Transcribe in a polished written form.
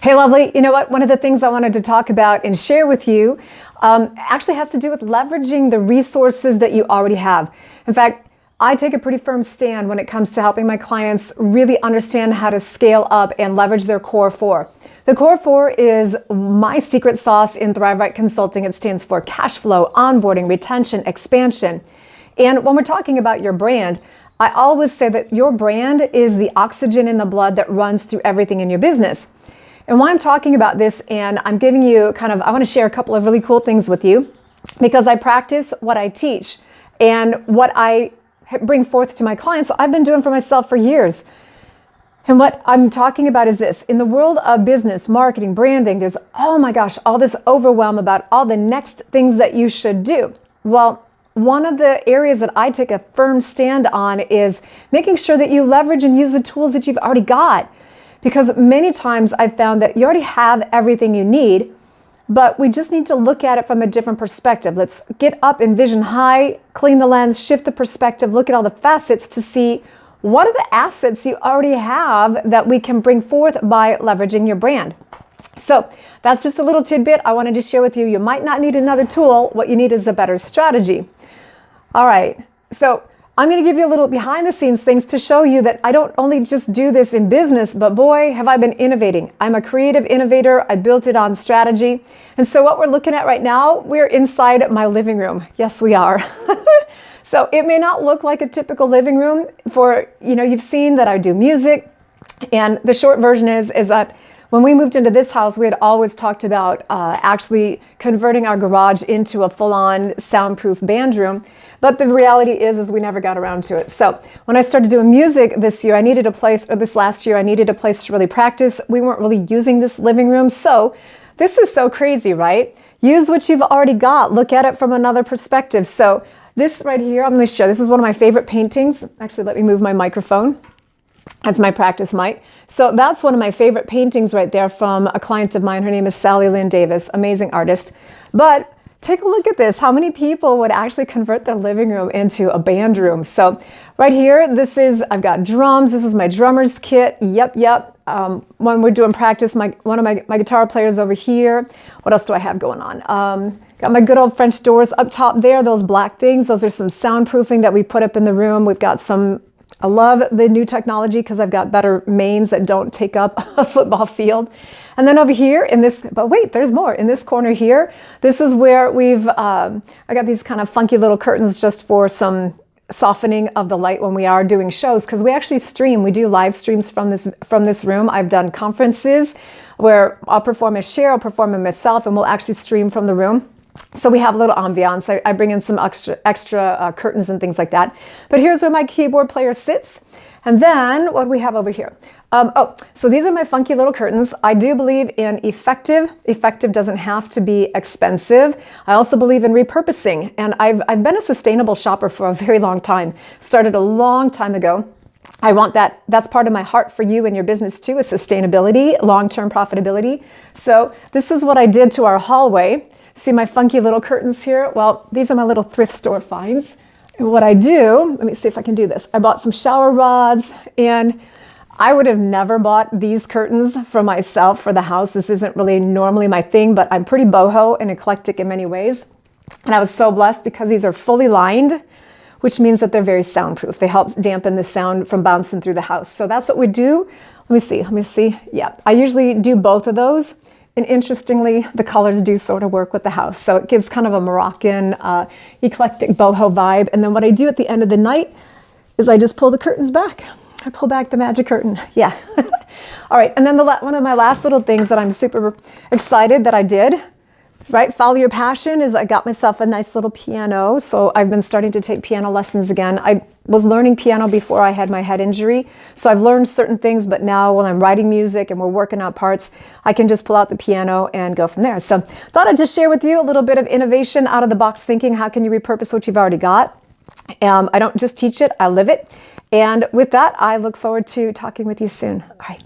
Hey, lovely. You know what? One of the things I wanted to talk about and share with you actually has to do with leveraging the resources that you already have. In fact, I take a pretty firm stand when it comes to helping my clients really understand how to scale up and leverage their core four. The core four is my secret sauce in Thrive Right Consulting. It stands for cash flow, onboarding, retention, expansion. And when we're talking about your brand, I always say that your brand is the oxygen in the blood that runs through everything in your business. And why I'm talking about this, and I'm giving you I want to share a couple of really cool things with you because I practice what I teach and what I bring forth to my clients. I've been doing for myself for years. And what I'm talking about is this. In the world of business, marketing, branding, there's, oh my gosh, all this overwhelm about all the next things that you should do. Well, one of the areas that I take a firm stand on is making sure that you leverage and use the tools that you've already got. Because many times I've found that you already have everything you need, but we just need to look at it from a different perspective. Let's get up and vision high, clean the lens, shift the perspective, look at all the facets to see what are the assets you already have that we can bring forth by leveraging your brand. So that's just a little tidbit I wanted to share with you. You might not need another tool. What you need is a better strategy. All right, so I'm going to give you a little behind the scenes things to show you that I don't only just do this in business, but boy, have I been innovating. I'm a creative innovator. I built it on strategy. And so what we're looking at right now, we're inside my living room. Yes, we are. So it may not look like a typical living room you've seen that I do music. And the short version is that when we moved into this house, we had always talked about actually converting our garage into a full-on soundproof band room. But the reality is we never got around to it. So when I started doing music this last year, I needed a place to really practice. We weren't really using this living room. So this is so crazy, right? Use what you've already got. Look at it from another perspective. So this right here, I'm going to show. This is one of my favorite paintings. Actually, let me move my microphone. That's my practice mic. So that's one of my favorite paintings right there from a client of mine. Her name is Sally Lynn Davis, amazing artist. But take a look at this. How many people would actually convert their living room into a band room? So right here, I've got drums. This is my drummer's kit. Yep. When we're doing practice, one of my guitar players over here. What else do I have going on? Got my good old French doors up top there, those black things. Those are some soundproofing that we put up in the room. We've got I love the new technology because I've got better mains that don't take up a football field. And then over here but wait, there's more. In this corner here, this is where I got these kind of funky little curtains just for some softening of the light when we are doing shows, because we actually stream. We do live streams from this room. I've done conferences where I'll perform as Cher, I'll perform as myself, and we'll actually stream from the room. So we have a little ambiance. I bring in some extra curtains and things like that. But here's where my keyboard player sits. And then what do we have over here? So these are my funky little curtains. I do believe in effective. Effective doesn't have to be expensive. I also believe in repurposing. And I've been a sustainable shopper for a very long time. Started a long time ago. I want that's part of my heart for you and your business too, is sustainability, long-term profitability. So this is what I did to our hallway. See my funky little curtains here? Well, these are my little thrift store finds. And what I do, let me see if I can do this. I bought some shower rods, and I would have never bought these curtains for myself for the house. This isn't really normally my thing, but I'm pretty boho and eclectic in many ways. And I was so blessed because these are fully lined, which means that they're very soundproof. They help dampen the sound from bouncing through the house. So that's what we do. Let me see. Yeah, I usually do both of those. And interestingly, the colors do sort of work with the house. So it gives kind of a Moroccan, eclectic boho vibe. And then what I do at the end of the night is I just pull the curtains back. I pull back the magic curtain. Yeah. All right. And then one of my last little things that I'm super excited that I did, right? Follow your passion, is I got myself a nice little piano. So I've been starting to take piano lessons again. I was learning piano before I had my head injury. So I've learned certain things, but now when I'm writing music and we're working out parts, I can just pull out the piano and go from there. So thought I'd just share with you a little bit of innovation, out of the box thinking. How can you repurpose what you've already got? I don't just teach it, I live it. And with that, I look forward to talking with you soon. All right.